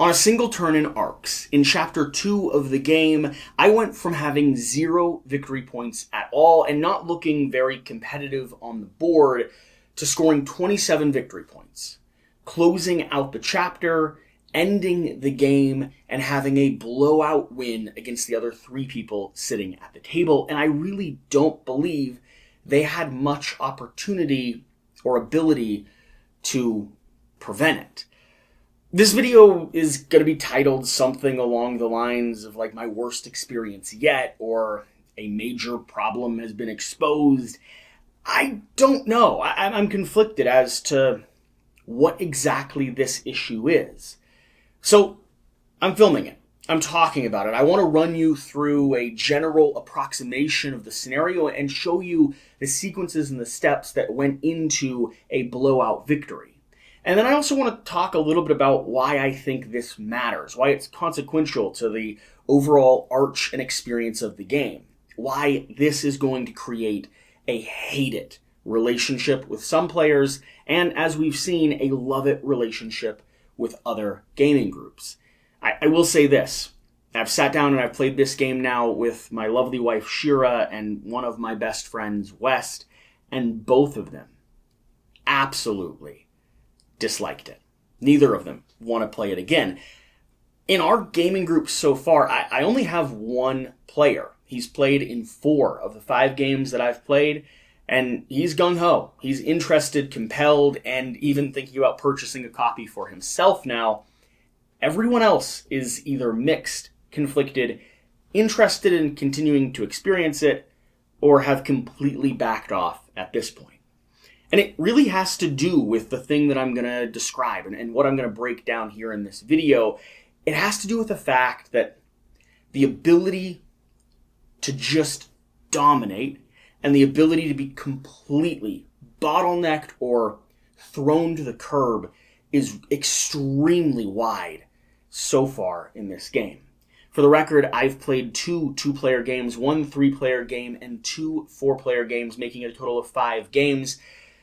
On a single turn in Arcs, in Chapter 2 of the game, I went from having 0 victory points at all and not looking very competitive on the board to scoring 27 victory points, closing out the chapter, ending the game, and having a blowout win against the other 3 people sitting at the table. And I really don't believe they had much opportunity or ability to prevent it. This video is going to be titled something along the lines of like my worst experience yet, or a major problem has been exposed. I don't know. I'm conflicted as to what exactly this issue is. So I'm filming it. I'm talking about it. I want to run you through a general approximation of the scenario and show you the sequences and the steps that went into a blowout victory. And then I also want to talk a little bit about why I think this matters, why it's consequential to the overall arch and experience of the game, why this is going to create a hate-it relationship with some players, and as we've seen, a love-it relationship with other gaming groups. I will say this. I've sat down and I've played this game now with my lovely wife Shira and one of my best friends West, and both of them absolutely disliked it. Neither of them want to play it again. In our gaming group so far, I only have one player. He's played in 4 of the 5 games that I've played, and he's gung-ho. He's interested, compelled, and even thinking about purchasing a copy for himself now. Everyone else is either mixed, conflicted, interested in continuing to experience it, or have completely backed off at this point. And it really has to do with the thing that I'm going to describe and what I'm going to break down here in this video. It has to do with the fact that the ability to just dominate and the ability to be completely bottlenecked or thrown to the curb is extremely wide so far in this game. For the record, I've played 2 2-player games, 1 3-player game, and 2 4-player games, making it a total of 5 games.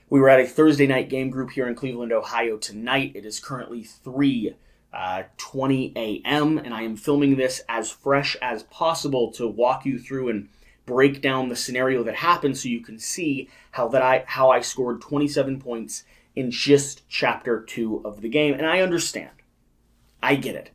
We were at a Thursday night game group here in Cleveland, Ohio tonight. It is currently 3:20 a.m. and I am filming this as fresh as possible to walk you through and break down the scenario that happened so you can see how I scored 27 points in just Chapter 2 of the game. And I understand. I get it.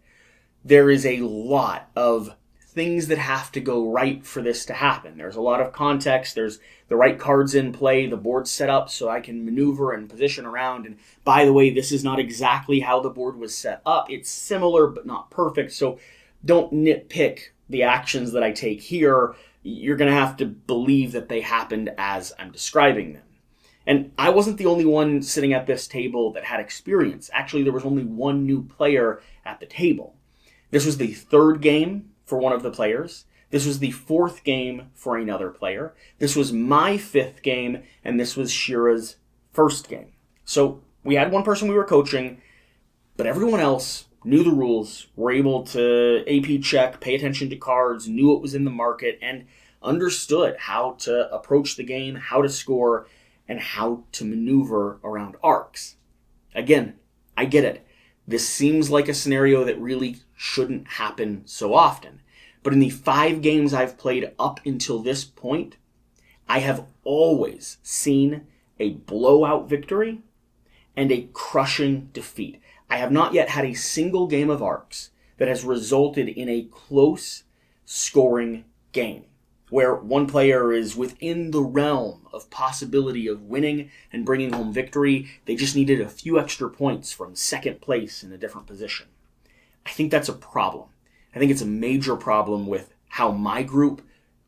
There is a lot of things that have to go right for this to happen. There's a lot of context. There's the right cards in play, the board set up so I can maneuver and position around. And by the way, this is not exactly how the board was set up. It's similar but not perfect. So don't nitpick the actions that I take here. You're going to have to believe that they happened as I'm describing them. And I wasn't the only one sitting at this table that had experience. Actually, there was only one new player at the table. This was the 3rd game for one of the players. This was the 4th game for another player. This was my 5th game, and this was Shira's 1st game. So we had one person we were coaching, but everyone else knew the rules, were able to AP check, pay attention to cards, knew what was in the market, and understood how to approach the game, how to score, and how to maneuver around arcs. Again, I get it. This seems like a scenario that really shouldn't happen so often. But in the 5 games I've played up until this point, I have always seen a blowout victory and a crushing defeat. I have not yet had a single game of Arcs that has resulted in a close scoring game, where one player is within the realm of possibility of winning and bringing home victory. They just needed a few extra points from 2nd place in a different position. I think that's a problem. I think it's a major problem with how my group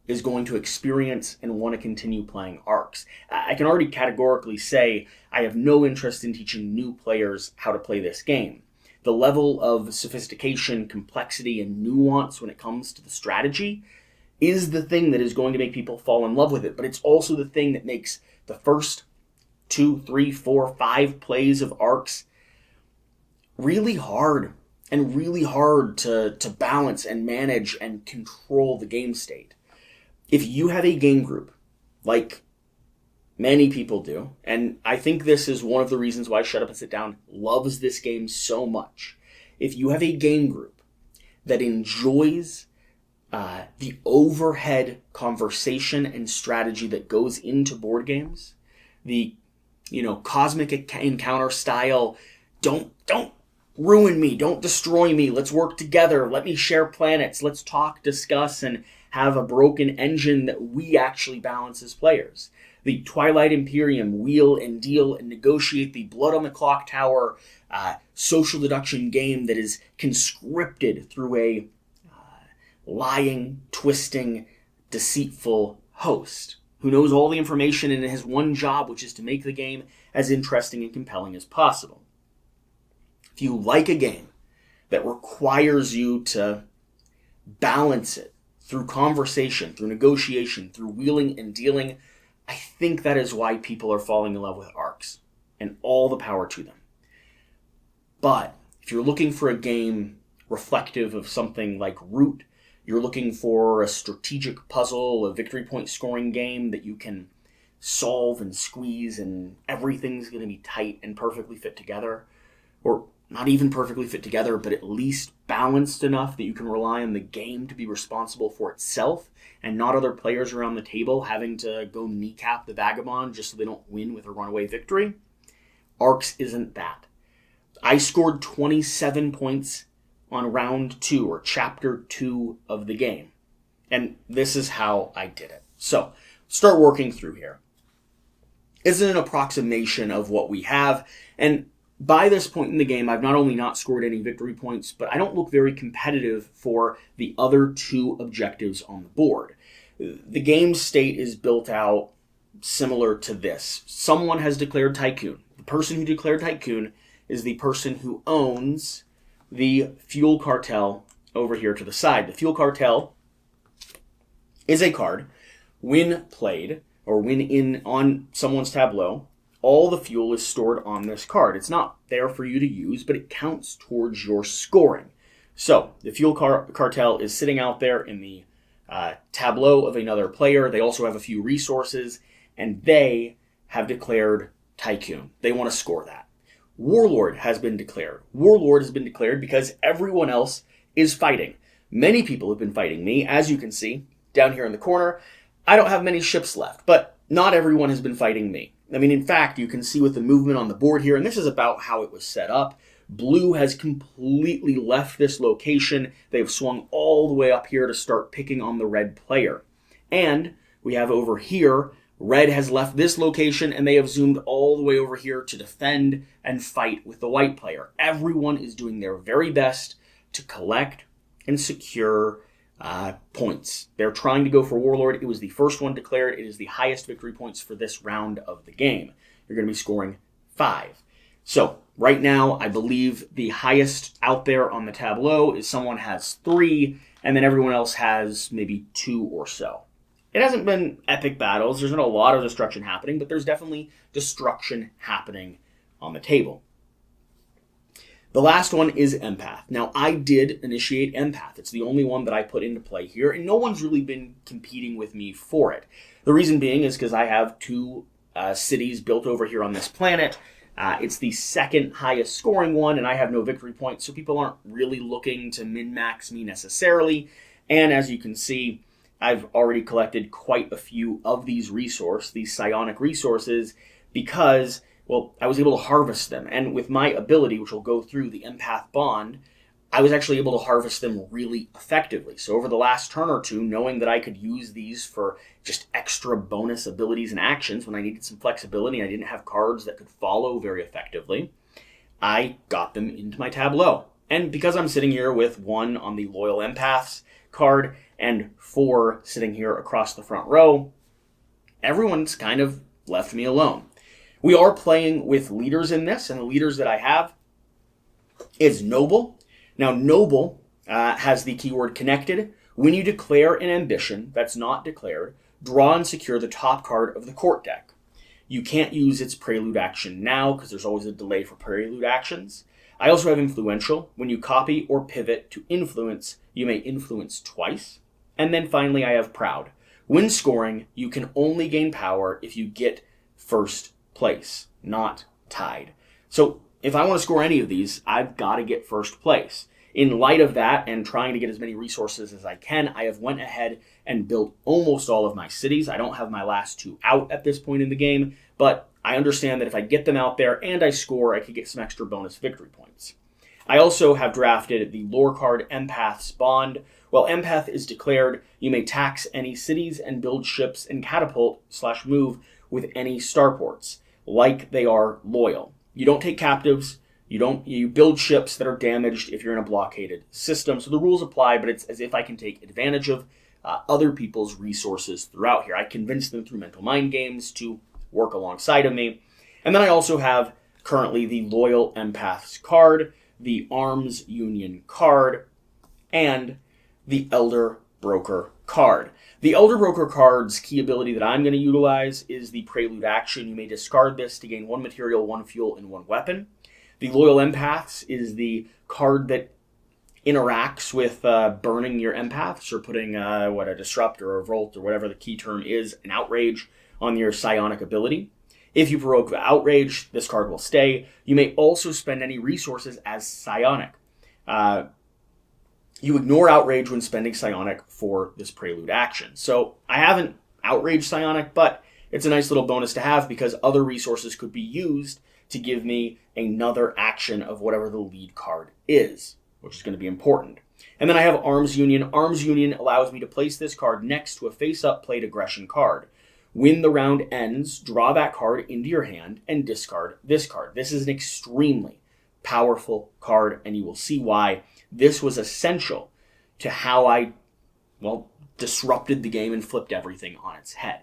is going to experience and want to continue playing Arcs. I can already categorically say I have no interest in teaching new players how to play this game. The level of sophistication, complexity, and nuance when it comes to the strategy is the thing that is going to make people fall in love with it, but it's also the thing that makes the first 2, 3, 4, 5 plays of Arcs really hard to balance and manage and control the game state. If you have a game group, like many people do, and I think this is one of the reasons why Shut Up and Sit Down loves this game so much. if you have a game group that enjoys the overhead conversation and strategy that goes into board games, the cosmic encounter style, don't ruin me, don't destroy me, let's work together, let me share planets, let's talk, discuss, and have a broken engine that we actually balance as players. The Twilight Imperium wheel and deal and negotiate the blood on the clock tower social deduction game that is conscripted through a lying, twisting, deceitful host who knows all the information and has one job, which is to make the game as interesting and compelling as possible. If you like a game that requires you to balance it through conversation, through negotiation, through wheeling and dealing, I think that is why people are falling in love with ARCs, and all the power to them. But if you're looking for a game reflective of something like Root, you're looking for a strategic puzzle, a victory point scoring game that you can solve and squeeze and everything's going to be tight and perfectly fit together, or not even perfectly fit together, but at least balanced enough that you can rely on the game to be responsible for itself and not other players around the table having to go kneecap the vagabond just so they don't win with a runaway victory, ARCs isn't that. I scored 27 points on round 2 or chapter 2 of the game. And this is how I did it. So, start working through here. This is an approximation of what we have, and by this point in the game, I've not only not scored any victory points, but I don't look very competitive for the other 2 objectives on the board. The game state is built out similar to this. Someone has declared Tycoon. The person who declared Tycoon is the person who owns the Fuel Cartel over here to the side. The Fuel Cartel is a card. When played, or when on someone's tableau, all the fuel is stored on this card. It's not there for you to use, but it counts towards your scoring. So, the Fuel Cartel is sitting out there in the tableau of another player. They also have a few resources, and they have declared Tycoon. They want to score that. Warlord has been declared. Warlord has been declared because everyone else is fighting. Many people have been fighting me, as you can see down here in the corner. I don't have many ships left, but not everyone has been fighting me. I mean, in fact, you can see with the movement on the board here, and this is about how it was set up, blue has completely left this location. They've swung all the way up here to start picking on the red player. And we have over here, red has left this location, and they have zoomed all the way over here to defend and fight with the white player. Everyone is doing their very best to collect and secure points. They're trying to go for Warlord. It was the first one declared. It is the highest victory points for this round of the game. You're going to be scoring 5. So, right now, I believe the highest out there on the tableau is someone has 3, and then everyone else has maybe 2 or so. It hasn't been epic battles. There's not a lot of destruction happening, but there's definitely destruction happening on the table. The last one is Empath. Now, I did initiate Empath. It's the only one that I put into play here, and no one's really been competing with me for it. The reason being is because I have 2 cities built over here on this planet. It's the second highest scoring one, and I have no victory points, so people aren't really looking to min-max me necessarily. And as you can see, I've already collected quite a few of these psionic resources, because well, I was able to harvest them. And with my ability, which will go through the Empath Bond, I was actually able to harvest them really effectively. So over the last turn or 2, knowing that I could use these for just extra bonus abilities and actions when I needed some flexibility and I didn't have cards that could follow very effectively, I got them into my tableau. And because I'm sitting here with 1 on the Loyal Empaths card and 4 sitting here across the front row, everyone's kind of left me alone. We are playing with leaders in this, and the leaders that I have is Noble. Now, Noble has the keyword connected. When you declare an ambition that's not declared, draw and secure the top card of the court deck. You can't use its prelude action now, because there's always a delay for prelude actions. I also have Influential. When you copy or pivot to influence, you may influence twice. And then finally, I have Proud. When scoring, you can only gain power if you get first place, not tied. So if I want to score any of these, I've got to get first place. In light of that and trying to get as many resources as I can, I have went ahead and built almost all of my cities. I don't have my last 2 out at this point in the game, but I understand that if I get them out there and I score, I could get some extra bonus victory points. I also have drafted the lore card Empath's Bond. While Empath is declared, you may tax any cities and build ships and catapult/move with any starports, like they are loyal. You don't take captives. You build ships that are damaged if you're in a blockaded system. So the rules apply, but it's as if I can take advantage of other people's resources throughout here. I convince them through mental mind games to work alongside of me. And then I also have currently the Loyal Empath's card, the Arms Union card, and the Elder Broker card. The Elder Broker card's key ability that I'm going to utilize is the Prelude action. You may discard this to gain 1 material, 1 fuel, and 1 weapon. The Loyal Empaths is the card that interacts with burning your empaths or putting a disrupt or a revolt or whatever the key term is, an outrage on your psionic ability. If you provoke the outrage, this card will stay. You may also spend any resources as psionic. You ignore outrage when spending psionic for this prelude action. So I haven't outraged psionic, but it's a nice little bonus to have because other resources could be used to give me another action of whatever the lead card is, which is going to be important. And then I have Arms Union. Arms Union allows me to place this card next to a face-up played aggression card. When the round ends, draw that card into your hand and discard this card. This is an extremely powerful card, and you will see why this was essential to how I, disrupted the game and flipped everything on its head.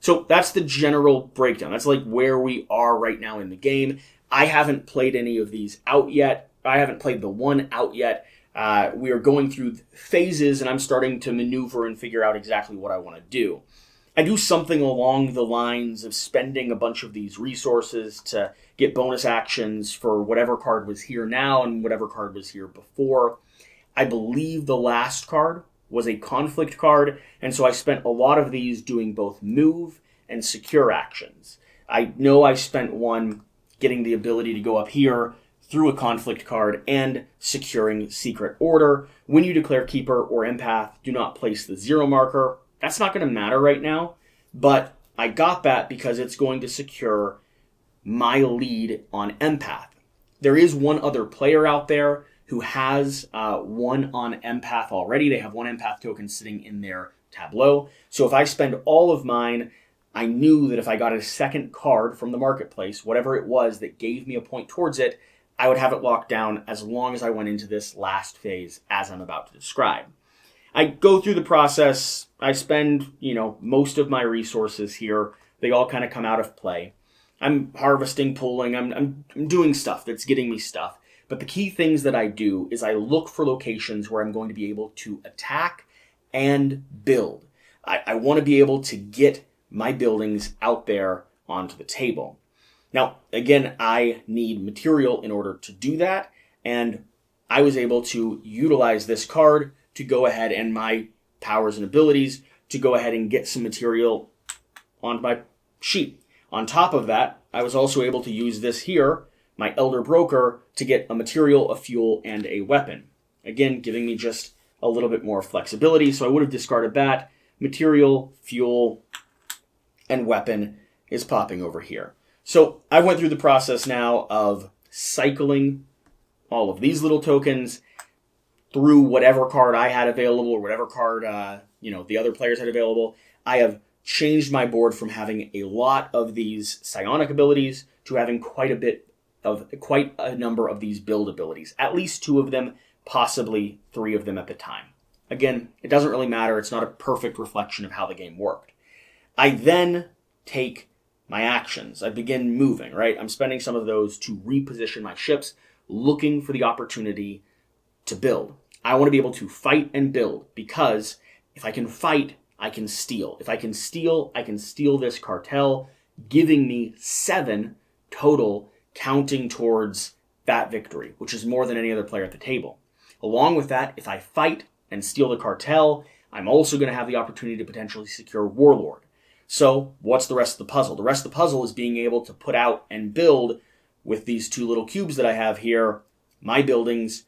So that's the general breakdown. That's like where we are right now in the game. I haven't played any of these out yet. I haven't played the one out yet. We are going through phases, and I'm starting to maneuver and figure out exactly what I want to do. I do something along the lines of spending a bunch of these resources to get bonus actions for whatever card was here now and whatever card was here before. I believe the last card was a conflict card, and so I spent a lot of these doing both move and secure actions. I know I spent one getting the ability to go up here through a conflict card and securing secret order. When you declare keeper or empath, do not place the 0 marker. That's not going to matter right now, but I got that because it's going to secure my lead on empath. There is one other player out there who has one on empath already. They have 1 empath token sitting in their tableau. So if I spend all of mine, I knew that if I got a second card from the marketplace, whatever it was that gave me a point towards it, I would have it locked down as long as I went into this last phase as I'm about to describe. I go through the process. I spend, most of my resources here. They all kind of come out of play. I'm harvesting, pulling, I'm doing stuff that's getting me stuff. But the key things that I do is I look for locations where I'm going to be able to attack and build. I want to be able to get my buildings out there onto the table. Now, again, I need material in order to do that, and I was able to utilize this card to go ahead and my powers and abilities to go ahead and get some material onto my sheet. On top of that, I was also able to use this here, my Elder Broker, to get a material, a fuel, and a weapon. Again, giving me just a little bit more flexibility, so I would have discarded that. Material, fuel, and weapon is popping over here. So I went through the process now of cycling all of these little tokens through whatever card I had available or whatever card the other players had available. I have changed my board from having a lot of these psionic abilities to having quite a number of these build abilities. At least 2 of them, possibly 3 of them at the time. Again, it doesn't really matter. It's not a perfect reflection of how the game worked. I then take my actions. I begin moving, right? I'm spending some of those to reposition my ships, looking for the opportunity to build. I want to be able to fight and build because if I can fight, I can steal. If I can steal, I can steal this cartel, giving me 7 total, counting towards that victory, which is more than any other player at the table. Along with that, if I fight and steal the cartel, I'm also going to have the opportunity to potentially secure Warlord. So what's the rest of the puzzle? The rest of the puzzle is being able to put out and build with these two little cubes that I have here, my buildings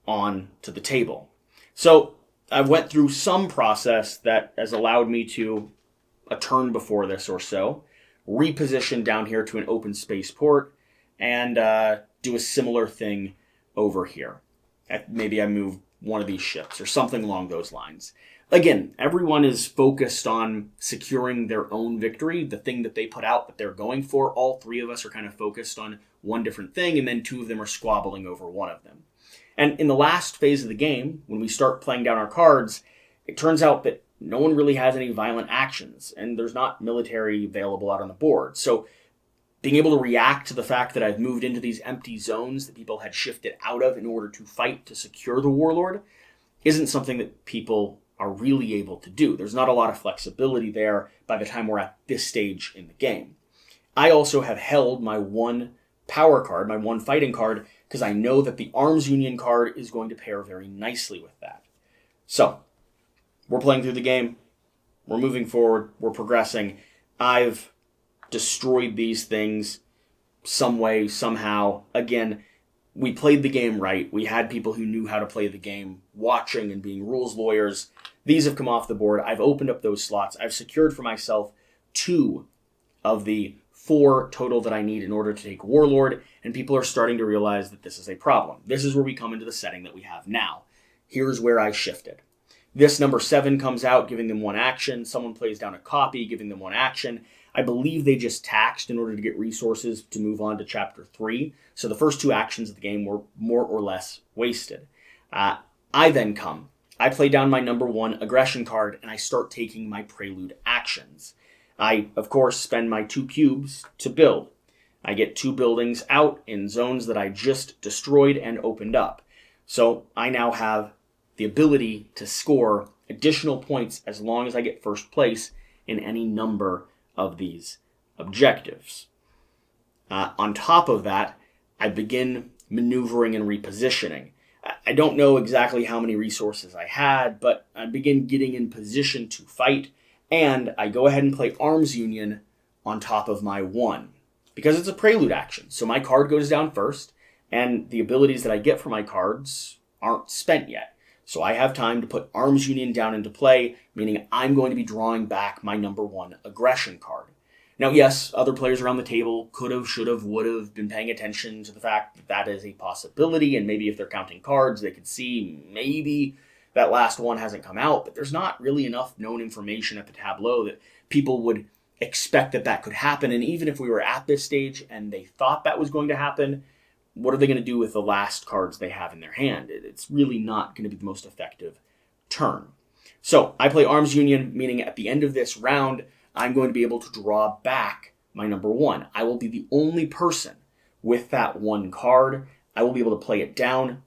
on to the table. So I went through some process that has allowed me to, a turn before this or so, reposition down here to an open space port and do a similar thing over here. Maybe I move one of these ships or something along those lines. Again, everyone is focused on securing their own victory, the thing that they put out that they're going for. All three of us are kind of focused on one different thing, and then two of them are squabbling over one of them. And in the last phase of the game, when we start playing down our cards, it turns out that no one really has any violent actions, and there's not military available out on the board. So being able to react to the fact that I've moved into these empty zones that people had shifted out of in order to fight to secure the warlord isn't something that people are really able to do. There's not a lot of flexibility there by the time we're at this stage in the game. I also have held my one power card, my one fighting card, because I know that the Arms Union card is going to pair very nicely with that. So, we're playing through the game, we're moving forward, we're progressing. I've destroyed these things some way, somehow. Again, we played the game right. We had people who knew how to play the game watching and being rules lawyers. These have come off the board. I've opened up those slots. I've secured for myself 2 of the 4 total that I need in order to take Warlord, and people are starting to realize that this is a problem. This is where we come into the setting that we have now. Here's where I shifted. This number 7 comes out, giving them 1 action. Someone plays down a copy, giving them 1 action. I believe they just taxed in order to get resources to move on to Chapter 3. So the first 2 actions of the game were more or less wasted. I then come. I play down my number 1 aggression card, and I start taking my prelude actions. I, of course, spend my 2 cubes to build. I get 2 buildings out in zones that I just destroyed and opened up. So I now have the ability to score additional points as long as I get first place in any number of these objectives. On top of that, I begin maneuvering and repositioning. I don't know exactly how many resources I had, but I begin getting in position to fight, and I go ahead and play Arms Union on top of my 1, because it's a prelude action. So my card goes down first, and the abilities that I get from my cards aren't spent yet. So I have time to put Arms Union down into play, meaning I'm going to be drawing back my number 1 aggression card. Now, yes, other players around the table could have, should have, would have been paying attention to the fact that that is a possibility, and maybe if they're counting cards, they could see maybe that last one hasn't come out, but there's not really enough known information at the tableau that people would expect that that could happen. And even if we were at this stage and they thought that was going to happen, what are they going to do with the last cards they have in their hand? It's really not going to be the most effective turn. So I play Arms Union, meaning at the end of this round, I'm going to be able to draw back my number 1. I will be the only person with that 1 card. I will be able to play it down.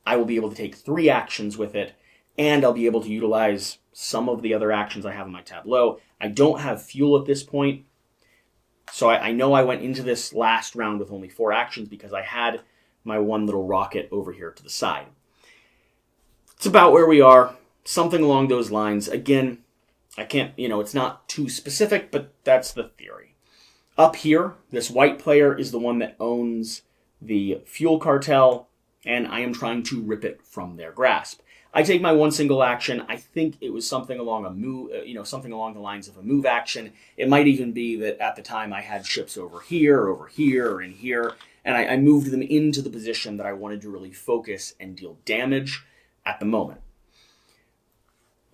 I will be able to take 3 actions with it, and I'll be able to utilize some of the other actions I have in my tableau. I don't have fuel at this point, so I know I went into this last round with only 4 actions because I had my 1 little rocket over here to the side. It's about where we are, something along those lines. Again, I can't, it's not too specific, but that's the theory. Up here, this white player is the one that owns the fuel cartel, and I am trying to rip it from their grasp. I take my 1 single action. I think it was something along a move, something along the lines of a move action. It might even be that at the time I had ships over here, or in here, and I moved them into the position that I wanted to really focus and deal damage at the moment.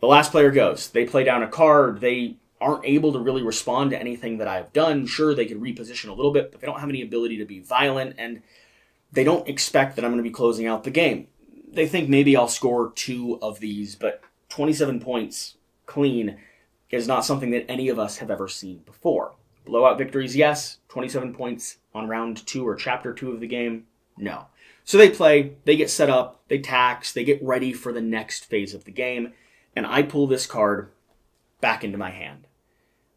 The last player goes. They play down a card. They aren't able to really respond to anything that I've done. Sure, they could reposition a little bit, but they don't have any ability to be violent, and they don't expect that I'm going to be closing out the game. They think maybe I'll score 2 of these, but 27 points clean is not something that any of us have ever seen before. Blowout victories, yes. 27 points on round 2 or chapter 2 of the game, no. So they play, they get set up, they tax, they get ready for the next phase of the game, and I pull this card back into my hand.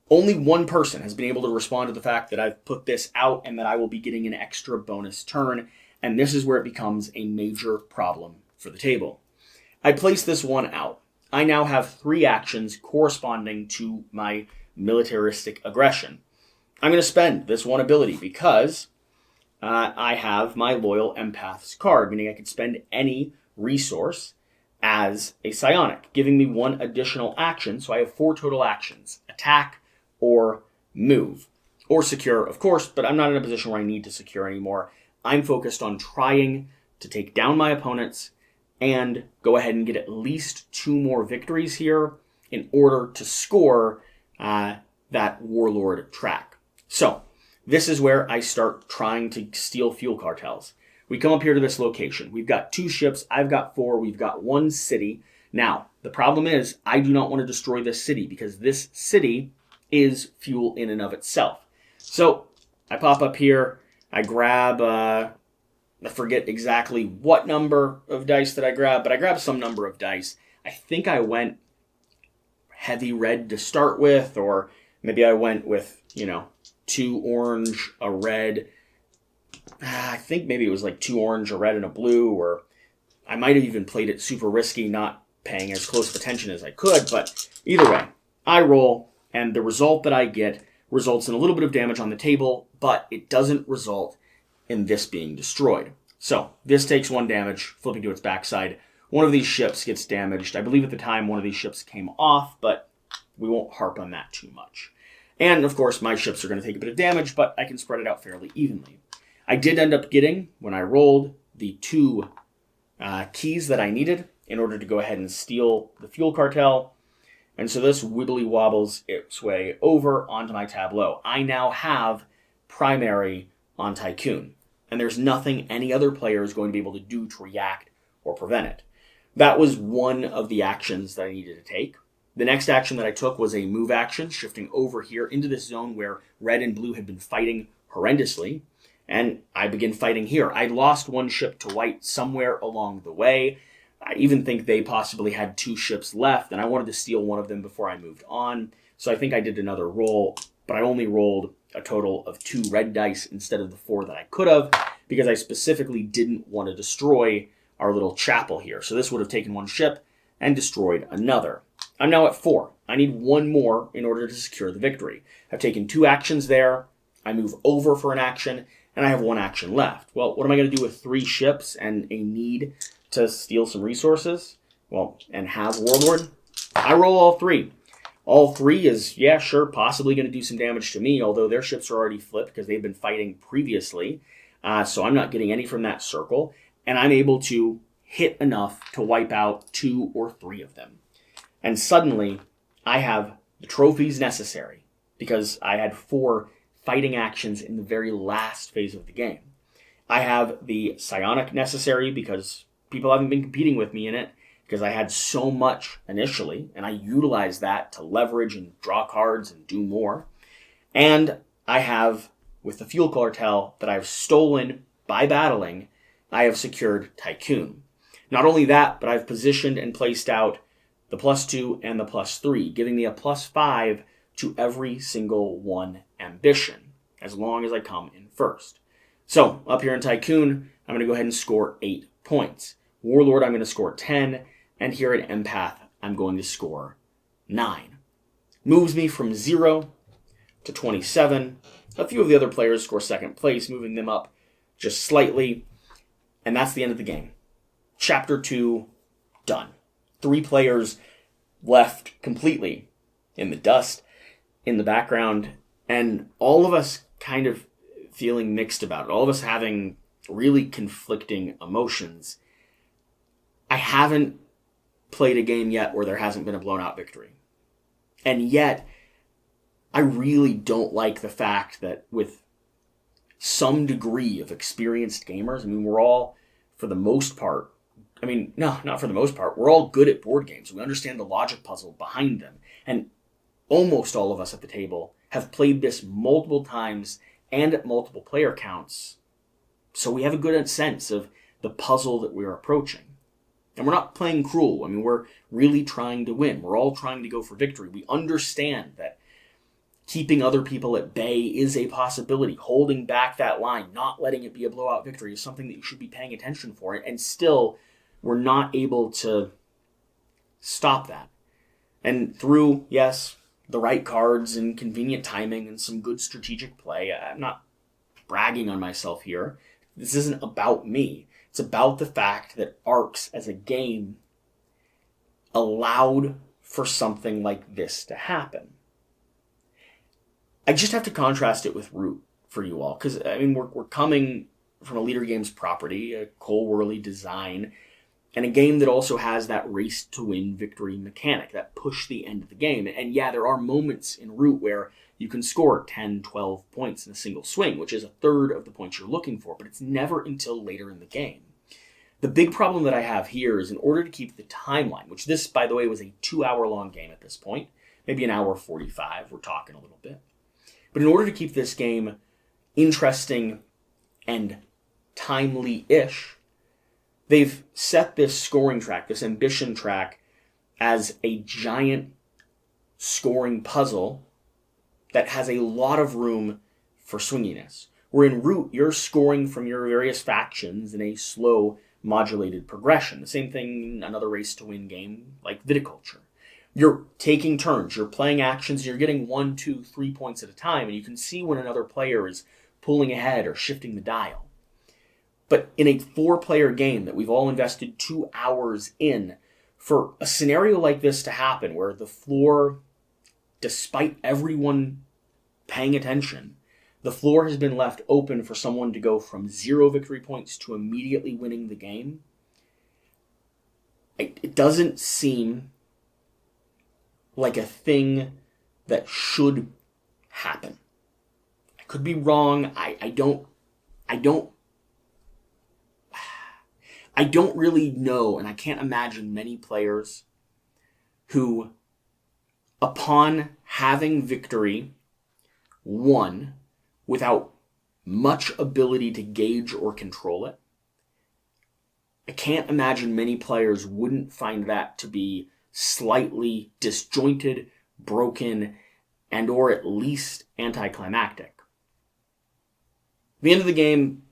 Only 1 person has been able to respond to the fact that I've put this out and that I will be getting an extra bonus turn, and this is where it becomes a major problem for the table. I place this 1 out. I now have 3 actions corresponding to my militaristic aggression. I'm going to spend this 1 ability because I have my Loyal Empath's card, meaning I could spend any resource as a psionic, giving me one additional action, so I have 4 total actions: attack, or move, or secure, of course, but I'm not in a position where I need to secure anymore. I'm focused on trying to take down my opponents and go ahead and get at least 2 more victories here in order to score that Warlord track. So, this is where I start trying to steal fuel cartels. We come up here to this location. We've got 2 ships. I've got 4. We've got 1 city. Now, the problem is I do not want to destroy this city because this city is fuel in and of itself. So, I pop up here. I grab, I forget exactly what number of dice that I grabbed, but I grabbed some number of dice. I think I went heavy red to start with, or maybe I went with, 2 orange, a red. I think maybe it was like 2 orange, a red, and a blue, or I might have even played it super risky, not paying as close of attention as I could, but either way, I roll, and the result that I get results in a little bit of damage on the table, but it doesn't result in this being destroyed. So, this takes 1 damage, flipping to its backside. One of these ships gets damaged. I believe at the time one of these ships came off, but we won't harp on that too much. And, of course, my ships are going to take a bit of damage, but I can spread it out fairly evenly. I did end up getting, when I rolled, the 2 keys that I needed in order to go ahead and steal the fuel cartel. And so this wibbly wobbles its way over onto my tableau. I now have primary on Tycoon, and there's nothing any other player is going to be able to do to react or prevent it. That was one of the actions that I needed to take. The next action that I took was a move action, shifting over here into this zone where red and blue had been fighting horrendously, and I begin fighting here. I lost 1 ship to white somewhere along the way. I even think they possibly had 2 ships left, and I wanted to steal one of them before I moved on. So I think I did another roll, but I only rolled a total of 2 red dice instead of the 4 that I could have, because I specifically didn't want to destroy our little chapel here. So this would have taken 1 ship and destroyed another. I'm now at 4. I need 1 more in order to secure the victory. I've taken 2 actions there. I move over for an action, and I have 1 action left. Well, what am I going to do with 3 ships and a need to steal some resources? Well, and have Warlord? I roll all 3. All 3 is, yeah, sure, possibly going to do some damage to me, although their ships are already flipped because they've been fighting previously. So I'm not getting any from that circle, and I'm able to hit enough to wipe out 2 or 3 of them. And suddenly, I have the trophies necessary, because I had 4 fighting actions in the very last phase of the game. I have the psionic necessary, because people haven't been competing with me in it, because I had so much initially, and I utilized that to leverage and draw cards and do more. And I have, with the fuel cartel that I've stolen by battling, I have secured Tycoon. Not only that, but I've positioned and placed out the +2 and the +3, giving me a +5 to every single 1 ambition, as long as I come in first. So, up here in Tycoon, I'm going to go ahead and score 8 points. Warlord, I'm going to score 10, and here at Empath, I'm going to score 9. Moves me from 0 to 27. A few of the other players score 2nd place, moving them up just slightly, and that's the end of the game. Chapter 2, done. 3 players left completely in the dust, in the background, and all of us kind of feeling mixed about it. All of us having really conflicting emotions. I haven't played a game yet where there hasn't been a blown out victory. And yet, I really don't like the fact that with some degree of experienced gamers, we're all, for the most part, not for the most part. We're all good at board games. We understand the logic puzzle behind them. And almost all of us at the table have played this multiple times and at multiple player counts. So we have a good sense of the puzzle that we're approaching. And we're not playing cruel. We're really trying to win. We're all trying to go for victory. We understand that keeping other people at bay is a possibility. Holding back that line, not letting it be a blowout victory is something that you should be paying attention for. And still, we're not able to stop that. And through, yes, the right cards and convenient timing and some good strategic play, I'm not bragging on myself here. This isn't about me. It's about the fact that Arcs as a game allowed for something like this to happen. I just have to contrast it with Root for you all, because I mean we're coming from a Leader Games property, a Cole Worley design, and a game that also has that race to win victory mechanic, that push the end of the game. And yeah, there are moments in Root where you can score 10, 12 points in a single swing, which is a third of the points you're looking for, but it's never until later in the game. The big problem that I have here is in order to keep the timeline, which this, by the way, was a 2-hour-long game at this point, maybe an hour 45, we're talking a little bit. But in order to keep this game interesting and timely-ish, they've set this scoring track, this ambition track, as a giant scoring puzzle that has a lot of room for swinginess. Where in Root, you're scoring from your various factions in a slow, modulated progression. The same thing in another race-to-win game like Viticulture. You're taking turns, you're playing actions, you're getting 1, 2, 3 points at a time, and you can see when another player is pulling ahead or shifting the dial. But in a 4-player game that we've all invested 2 hours in, for a scenario like this to happen, where the floor, despite everyone paying attention, the floor has been left open for someone to go from 0 victory points to immediately winning the game, it doesn't seem like a thing that should happen. I could be wrong. I don't really know, and I can't imagine many players who, upon having victory, won without much ability to gauge or control it. I can't imagine many players wouldn't find that to be slightly disjointed, broken, and or at least anticlimactic. The end of the game,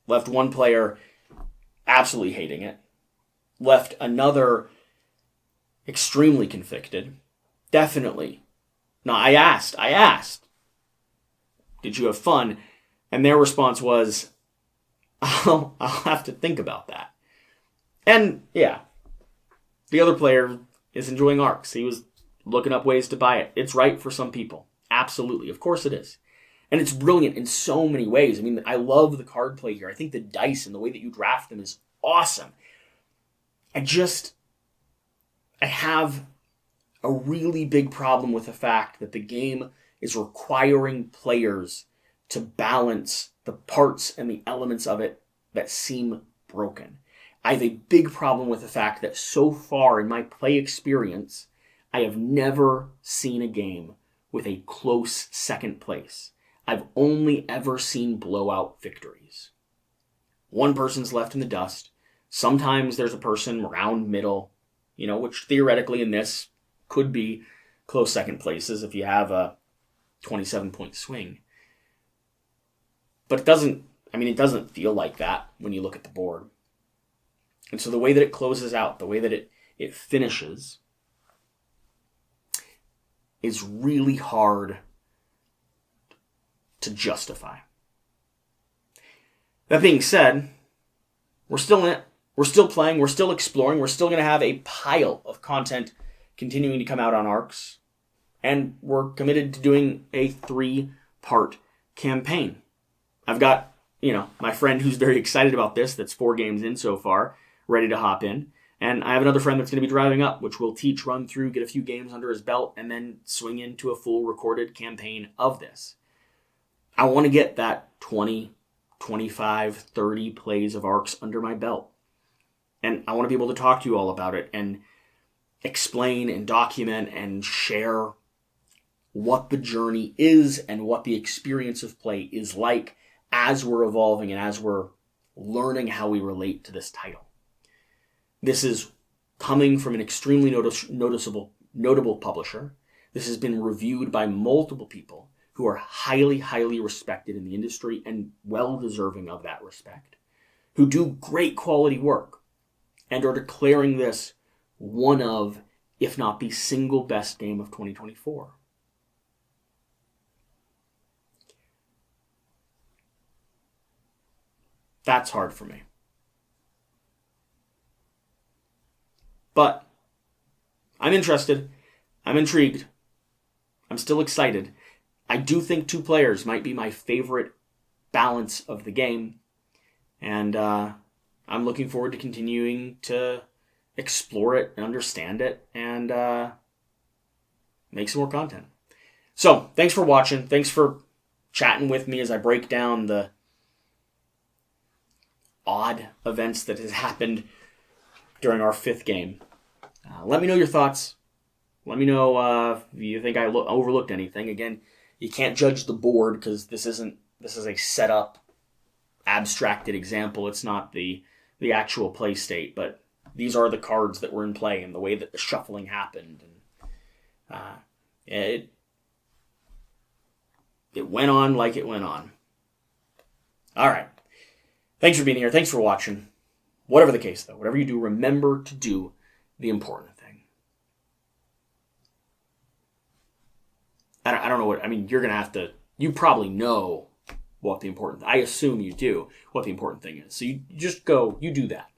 left one player absolutely hating it, left another extremely conflicted. Definitely. Now, I asked, did you have fun? And their response was, I'll have to think about that. And yeah, the other player is enjoying Arcs. He was looking up ways to buy it. It's right for some people. Absolutely. Of course it is. And it's brilliant in so many ways. I mean, I love the card play here. I think the dice and the way that you draft them is awesome. I have a really big problem with the fact that the game is requiring players to balance the parts and the elements of it that seem broken. I have a big problem with the fact that so far in my play experience, I have never seen a game with a close second place. I've only ever seen blowout victories. One person's left in the dust. Sometimes there's a person around middle, which theoretically in this could be close second places if you have a 27-point swing. But it doesn't feel like that when you look at the board. And so the way that it closes out, the way that it finishes, is really hard to justify. That being said, we're still in it. We're still playing. We're still exploring. We're still going to have a pile of content continuing to come out on Arcs. And we're committed to doing a 3-part campaign. I've got, my friend who's very excited about this, that's 4 games in so far, ready to hop in. And I have another friend that's going to be driving up, which will teach, run through, get a few games under his belt, and then swing into a full recorded campaign of this. I want to get that 20, 25, 30 plays of Arcs under my belt. And I want to be able to talk to you all about it and explain and document and share what the journey is and what the experience of play is like as we're evolving and as we're learning how we relate to this title. This is coming from an extremely notable publisher. This has been reviewed by multiple people who are highly, highly respected in the industry and well-deserving of that respect, who do great quality work and are declaring this one of, if not the single best game of 2024. That's hard for me. But I'm interested. I'm intrigued. I'm still excited. I do think 2 players might be my favorite balance of the game. And I'm looking forward to continuing to explore it and understand it and make some more content. So, thanks for watching. Thanks for chatting with me as I break down the odd events that has happened during our 5th game. Let me know your thoughts. Let me know if you think I overlooked anything. Again, you can't judge the board because this is a setup, abstracted example. It's not the actual play state, but these are the cards that were in play and the way that the shuffling happened. And it went on like it went on. All right. Thanks for being here. Thanks for watching. Whatever the case, though, whatever you do, remember to do the important thing. I don't know what, I mean, you're going to have to, you probably know what the important, I assume you do, what the important thing is. So you just go, you do that.